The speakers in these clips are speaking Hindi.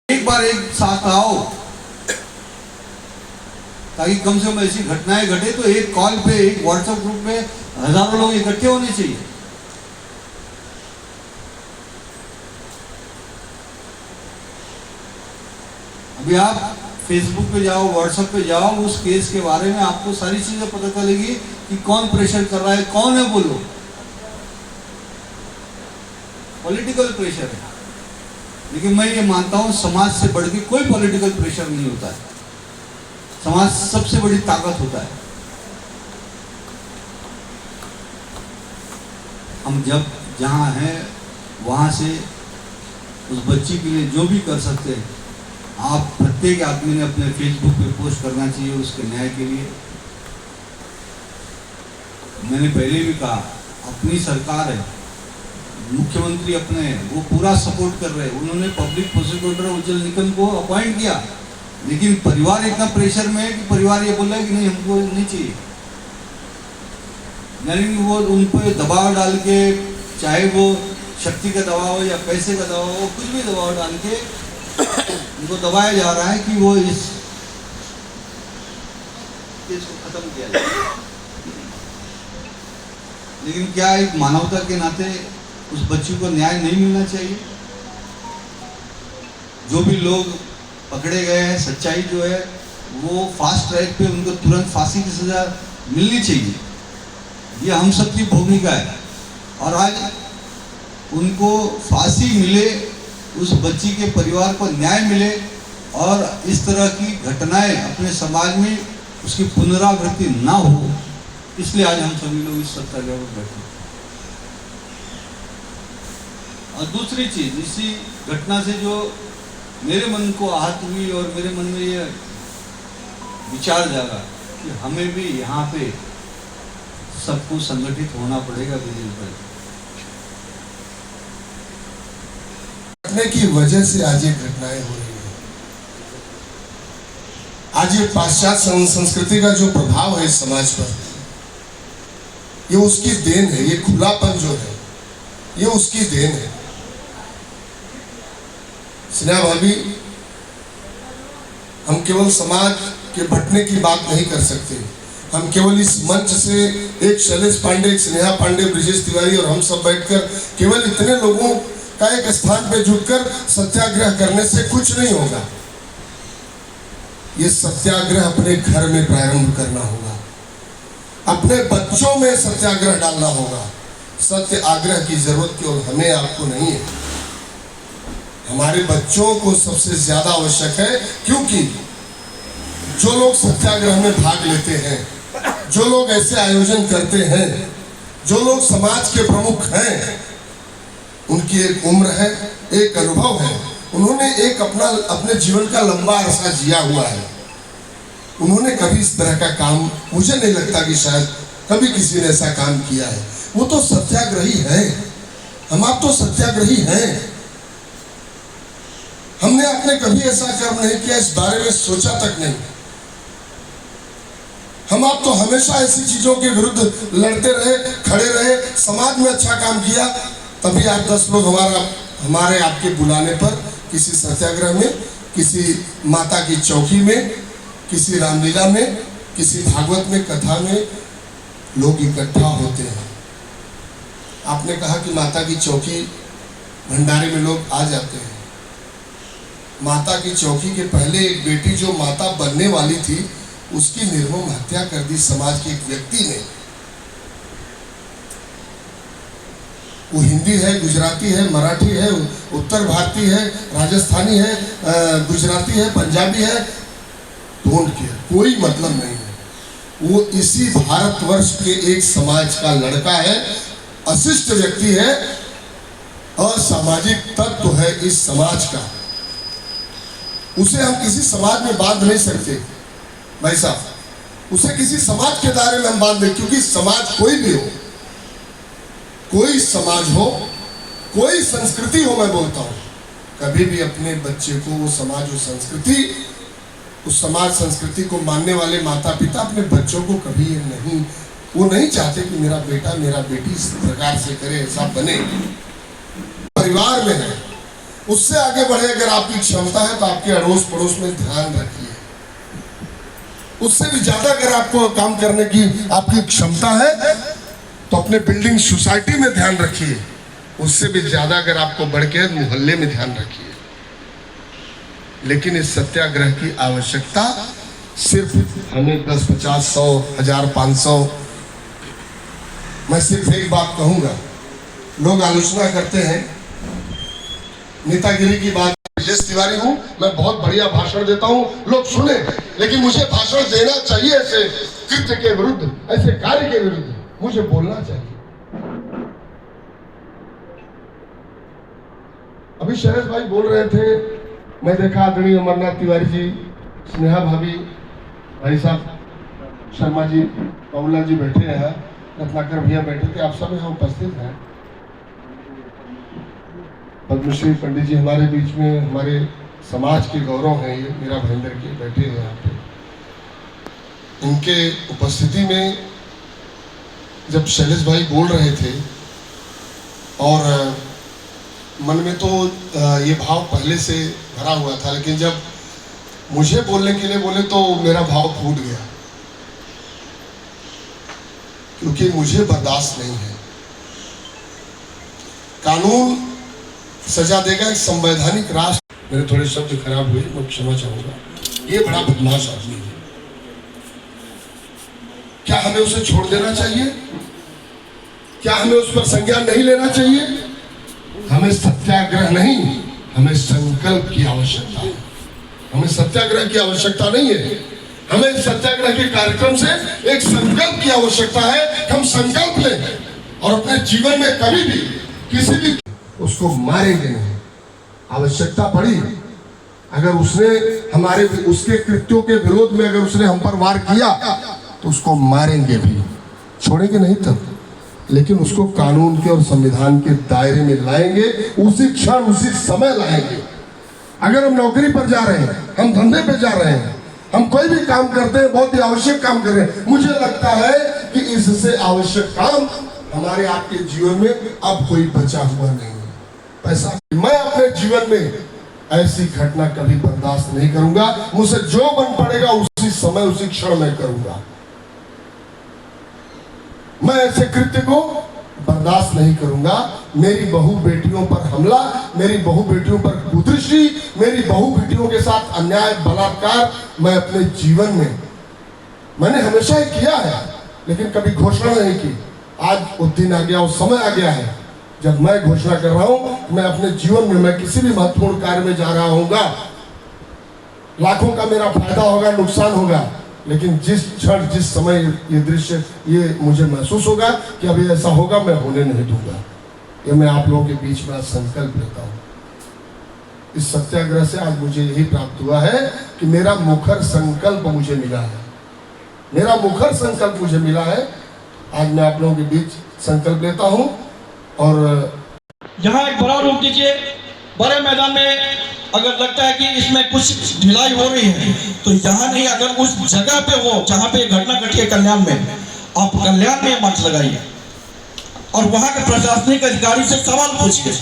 एक बार एक साथ आओ ताकि कम से कम ऐसी घटनाएं घटे तो एक कॉल पे, एक व्हाट्सएप ग्रुप में हजारों लोग इकट्ठे होने चाहिए। अभी आप फेसबुक पे जाओ, व्हाट्सएप पे जाओ, उस केस के बारे में आपको सारी चीजें पता चलेगी कि कौन प्रेशर कर रहा है, कौन है। बोलो, पॉलिटिकल प्रेशर है। लेकिन मैं ये मानता हूं समाज से बढ़ के कोई पॉलिटिकल प्रेशर नहीं होता है। समाज सबसे बड़ी ताकत होता है। हम जब जहां हैं वहां से उस बच्ची के लिए जो भी कर सकते हैं, आप प्रत्येक आदमी ने अपने फेसबुक पे पोस्ट करना चाहिए उसके न्याय के लिए। मैंने पहले भी कहा, अपनी सरकार है, मुख्यमंत्री अपने वो पूरा सपोर्ट कर रहे हैं। उन्होंने पब्लिक प्रोसिक्यूटर उज्जवल निकम को अपॉइंट किया, लेकिन परिवार इतना प्रेशर में है कि परिवार ये बोल रहा है कि नहीं, हमको नहीं चाहिए। यानी वो उन पर दबाव डाल के, चाहे वो शक्ति का दबाव हो या पैसे का दबाव हो, कुछ भी दबाव डाल के उनको दबाया जा रहा है कि वो इस केस को खत्म किया जाए। लेकिन क्या एक मानवता के नाते उस बच्ची को न्याय नहीं मिलना चाहिए? जो भी लोग पकड़े गए हैं, सच्चाई जो है वो फास्ट ट्रैक पे उनको तुरंत फांसी की सजा मिलनी चाहिए। ये हम सबकी भूमिका है। और आज उनको फांसी मिले, उस बच्ची के परिवार को न्याय मिले और इस तरह की घटनाएं अपने समाज में उसकी पुनरावृत्ति ना हो, इसलिए आज हम सभी लोग इस सत्याग्रह पर बैठे। और दूसरी चीज, इसी घटना से जो मेरे मन को आहत हुई और मेरे मन में ये विचार जागा कि हमें भी यहाँ पे सबको संगठित होना पड़ेगा विजय भाई। घटने की वजह से आज ये घटनाएं हो रही है। आज ये पाश्चात्य संस्कृति का जो प्रभाव है इस समाज पर, ये उसकी देन है। ये खुलापन जो है ये उसकी देन है। स्नेहा भाभी, हम केवल समाज के बंटने की बात नहीं कर सकते। हम केवल इस मंच से एक शैलेश पांडे, एक स्नेहा पांडे, ब्रिजेश तिवारी और हम सब बैठकर केवल इतने लोगों का एक स्थान पे जुटकर सत्याग्रह करने से कुछ नहीं होगा। ये सत्याग्रह अपने घर में प्रारंभ करना होगा, अपने बच्चों में सत्याग्रह डालना होगा। सत्य आग्रह की जरूरत केवल हमें आपको नहीं है, हमारे बच्चों को सबसे ज्यादा आवश्यक है। क्योंकि जो लोग सत्याग्रह में भाग लेते हैं, जो लोग ऐसे आयोजन करते हैं, जो लोग समाज के प्रमुख हैं, उनकी एक उम्र है, एक अनुभव है। उन्होंने एक अपने जीवन का लंबा अरसा जिया हुआ है। उन्होंने कभी इस तरह का काम, मुझे नहीं लगता कि शायद कभी किसी ने ऐसा काम किया है। वो तो सत्याग्रही है, हम आप तो सत्याग्रही हैं। हमने आपने कभी ऐसा कर्म नहीं किया, इस बारे में सोचा तक नहीं। हम आप तो हमेशा ऐसी चीजों के विरुद्ध लड़ते रहे, खड़े रहे, समाज में अच्छा काम किया। तभी आप 10 लोग हमारे आपके बुलाने पर किसी सत्याग्रह में, किसी माता की चौकी में, किसी रामलीला में, किसी भागवत में, कथा में लोग इकट्ठा होते हैं। आपने कहा कि माता की चौकी भंडारे में लोग आ जाते हैं। माता की चौकी के पहले एक बेटी जो माता बनने वाली थी, उसकी निर्मम हत्या कर दी समाज के एक व्यक्ति ने। वो हिंदी है, गुजराती है, मराठी है, उत्तर भारतीय है, राजस्थानी है, गुजराती है, पंजाबी है, डोंट केयर, कोई मतलब नहीं है। वो इसी भारतवर्ष के एक समाज का लड़का है, अशिष्ट व्यक्ति है, असामाजिक तत्व है इस समाज का। उसे हम किसी समाज में बांध नहीं सकते भाई साहब, उसे किसी समाज के दायरे में हम बांध दें। क्योंकि समाज कोई भी हो, कोई समाज हो, कोई संस्कृति हो, मैं बोलता हूं, कभी भी अपने बच्चे को वो समाज, वो संस्कृति, उस समाज संस्कृति को मानने वाले माता पिता अपने बच्चों को कभी नहीं, वो नहीं चाहते कि मेरा बेटा, मेरा बेटी इस प्रकार से करे, ऐसा बने। परिवार में है, उससे आगे बढ़े अगर आपकी क्षमता है तो आपके अड़ोस पड़ोस में ध्यान रखिए। उससे भी ज्यादा अगर आपको काम करने की आपकी क्षमता है तो अपने बिल्डिंग सोसाइटी में ध्यान रखिए। उससे भी ज्यादा अगर आपको बढ़ के मोहल्ले में ध्यान रखिए। लेकिन इस सत्याग्रह की आवश्यकता सिर्फ हमें 10, 50, 100, 1000, 500। मैं सिर्फ एक बात कहूंगा, लोग आलोचना करते हैं नेतागिरी की बात। ब्रजेश तिवारी हूं, मैं बहुत बढ़िया भाषण देता हूं, लोग सुने, लेकिन मुझे भाषण देना चाहिए ऐसे कृत्य के विरुद्ध, ऐसे कार्य के विरुद्ध मुझे बोलना चाहिए। अभी शरद भाई बोल रहे थे, मैं देखा आदरणीय अमरनाथ तिवारी जी, स्नेहा भाभी, भाई साहब शर्मा जी, कौला जी बैठे हैं, रत्नाकर भैया बैठे थे, आप सब यहाँ उपस्थित हैं। पद्मश्री पंडित जी हमारे बीच में, हमारे समाज के गौरव हैं, ये मेरा भयंदर के बैठे हैं यहाँ पे। इनके उपस्थिति में जब शैलेश भाई बोल रहे थे और मन में तो ये भाव पहले से भरा हुआ था, लेकिन जब मुझे बोलने के लिए बोले तो मेरा भाव फूट गया, क्योंकि मुझे बर्दाश्त नहीं है। कानून सजा देगा, एक संवैधानिक राष्ट्र। मेरे थोड़े शब्द खराब हुए, मैं क्षमा चाहूंगा। ये बड़ा बदमाश आदमी है। क्या हमें उसे छोड़ देना चाहिए? क्या हमें उस पर संज्ञान नहीं लेना चाहिए? हमें सत्याग्रह नहीं, हमें संकल्प की आवश्यकता है। हमें सत्याग्रह की आवश्यकता नहीं है, हमें सत्याग्रह के कार्यक्रम से एक संकल्प की आवश्यकता है। हम संकल्प लें और अपने जीवन में कभी भी किसी भी उसको मारेंगे नहीं। आवश्यकता पड़ी, अगर उसने हमारे उसके कृत्यों के विरोध में अगर उसने हम पर वार किया तो उसको मारेंगे भी, छोड़ेंगे नहीं तब, लेकिन उसको कानून के और संविधान के दायरे में लाएंगे, उसी क्षण उसी समय लाएंगे। अगर हम नौकरी पर जा रहे हैं, हम धंधे पे जा रहे हैं, हम कोई भी काम करते हैं, बहुत ही आवश्यक काम कर रहे हैं, मुझे लगता है कि इससे आवश्यक काम हमारे आपके जीवन में अब कोई बचा हुआ नहीं है। पैसा, मैं अपने जीवन में ऐसी घटना कभी बर्दाश्त नहीं करूंगा। मुझसे जो बन पड़ेगा उसी समय उसी क्षण में करूंगा। मैं ऐसे कृत्य को बर्दाश्त नहीं करूंगा। मेरी बहु बेटियों पर हमला, मेरी बहु बेटियों पर कुदृष्टि, मेरी बहु बेटियों के साथ अन्याय बलात्कार मैं अपने जीवन में मैंने हमेशा ही किया है, लेकिन कभी घोषणा नहीं की। आज वो दिन आ गया, वो समय आ गया है जब मैं घोषणा कर रहा हूं। मैं अपने जीवन में, मैं किसी भी महत्वपूर्ण कार्य में जा रहा हूंगा, लाखों का मेरा फायदा होगा, नुकसान होगा, लेकिन जिस क्षण जिस समय ये दृश्य ये मुझे महसूस होगा कि अभी ऐसा होगा, मैं होने नहीं दूंगा। ये मैं आप लोगों के बीच में आज संकल्प लेता हूं। इस सत्याग्रह से आज मुझे यही प्राप्त हुआ है कि मेरा मुखर संकल्प मुझे मिला है, मेरा मुखर संकल्प मुझे मिला है। आज मैं आप लोगों के बीच संकल्प लेता हूं। और यहाँ एक बड़ा रूप दीजिए। बड़े मैदान में अगर लगता है कि इसमें कुछ ढिलाई हो रही है तो यहाँ नहीं, अगर उस जगह पे हो जहाँ पे घटना घटी है कल्याण में, आप कल्याण में मंच लगाइए और वहाँ के प्रशासनिक अधिकारी से सवाल पूछिए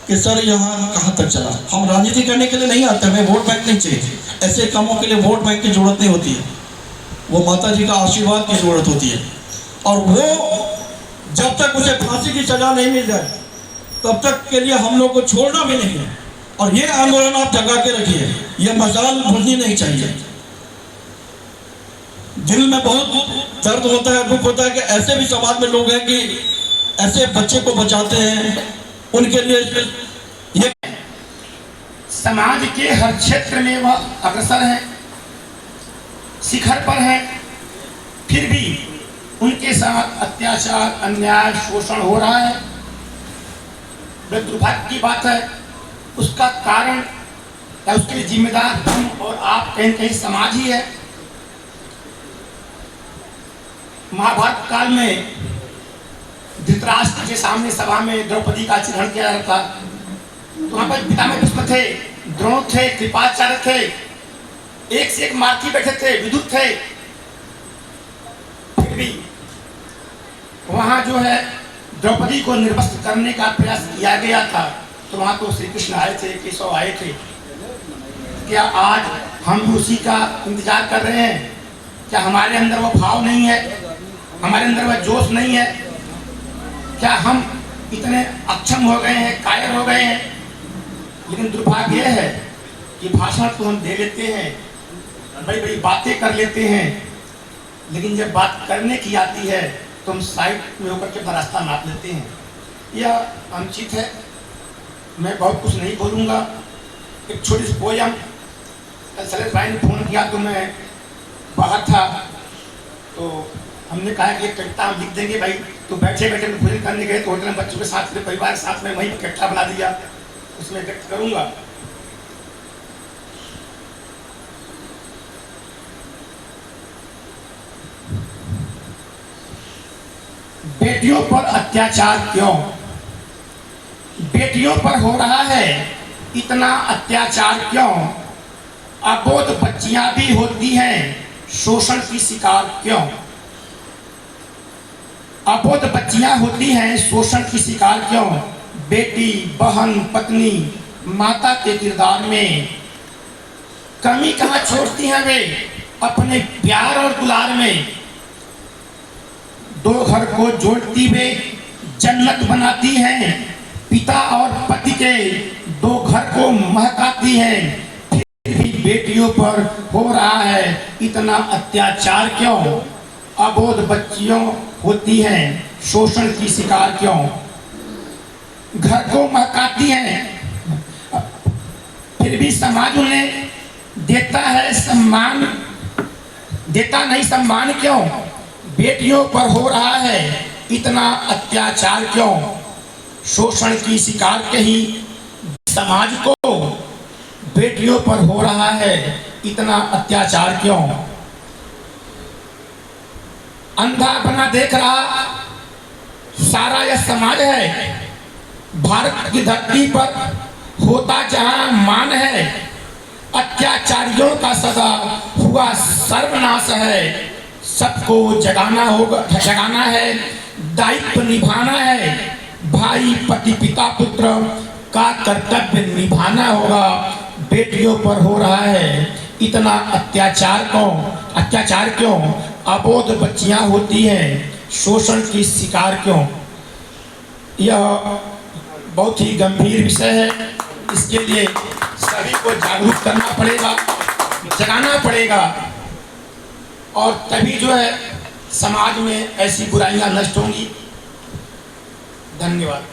कि सर यहाँ कहाँ तक चला। हम राजनीति करने के लिए नहीं आते, हमें वोट बैंक नहीं चाहिए। ऐसे कामों के लिए वोट बैंक की जरूरत नहीं होती है, वो माता जी का आशीर्वाद की जरूरत होती है। और वो जब तक उसे फांसी की सजा नहीं मिल जाए तब तक के लिए हम लोग को छोड़ना भी नहीं है। और ये आंदोलन आप जगा के रखिए, ये मशाल भूलनी नहीं चाहिए। दिल में बहुत दर्द होता है, दुख होता है कि ऐसे भी समाज में लोग हैं कि ऐसे बच्चे को बचाते हैं, उनके लिए ये समाज के हर क्षेत्र में वह अग्रसर है, शिखर पर है, फिर भी उनके साथ अत्याचार, अन्याय, शोषण हो रहा है। बड़े दुर्भाग्य की बात है। उसका कारण या उसके लिए जिम्मेदार हम और आप, कहीं कहीं समाज ही है। महाभारत काल में धृतराष्ट्र के सामने सभा में द्रौपदी का चित्रण किया जाता, तो वहां पर पितामह भीष्म थे, द्रोण थे, कृपाचार्य थे, एक से एक मार्थी बैठे थे, विदुर थे। फिर भी वहां जो है द्रौपदी को निर्वस्त्र करने का प्रयास किया गया था। तो वहाँ तो श्री कृष्ण आए थे, केशव आए थे। क्या आज हम भी उसी का इंतजार कर रहे हैं? क्या हमारे अंदर वो भाव नहीं है, हमारे अंदर वह जोश नहीं है? क्या हम इतने अक्षम हो गए हैं, कायर हो गए हैं? लेकिन दुर्भाग्य यह है कि भाषण तो हम दे लेते हैं, बड़ी बड़ी बातें कर लेते हैं, लेकिन जब बात करने की आती है तो हम साइड में होकर के अपना रास्ता नाप लेते हैं। यह अनुचित है। मैं बहुत कुछ नहीं बोलूँगा। एक छोटी सी पोयम, सलेश भाई ने फ़ोन किया तो मैं बाहर था, तो हमने कहा कि एक कविता हम लिख देंगे भाई। तो बैठे बैठे भोजन करने गए तो होटल में बच्चों के साथ, पूरे परिवार के साथ में वहीं पर कविता बना दिया, उसमें व्यक्त करूँगा। बेटियों पर अत्याचार क्यों? बेटियों पर हो रहा है इतना अत्याचार क्यों? अबोध बच्चियां भी होती हैं शोषण की शिकार क्यों? अबोध बच्चियां होती हैं शोषण की शिकार क्यों? बेटी, बहन, पत्नी, माता के किरदार में कमी कहाँ छोड़ती हैं वे अपने प्यार और दुलार में? दो घर को जोड़ती वे जन्नत बनाती हैं, पिता और पति के दो घर को महकाती हैं, फिर भी बेटियों पर हो रहा है इतना अत्याचार क्यों? अबोध बच्चियों होती हैं शोषण की शिकार क्यों? घर को महकाती हैं, फिर भी समाज उन्हें देता है सम्मान, देता नहीं सम्मान क्यों? बेटियों पर हो रहा है इतना अत्याचार क्यों? शोषण की शिकार कहीं समाज को बेटियों पर हो रहा है इतना अत्याचार क्यों? अंधा बना देख रहा सारा यह समाज है। भारत की धरती पर होता जहां मान है, अत्याचारियों का सदा हुआ सर्वनाश है। सबको जगाना होगा, जगाना है, दायित्व निभाना है, भाई पति पिता पुत्र का कर्तव्य निभाना होगा। बेटियों पर हो रहा है इतना अत्याचार क्यों? अबोध बच्चियां होती हैं शोषण की शिकार क्यों? यह बहुत ही गंभीर विषय है। इसके लिए सभी को जागरूक करना पड़ेगा, जगाना पड़ेगा, और तभी जो है समाज में ऐसी बुराइयां नष्ट होंगी। धन्यवाद।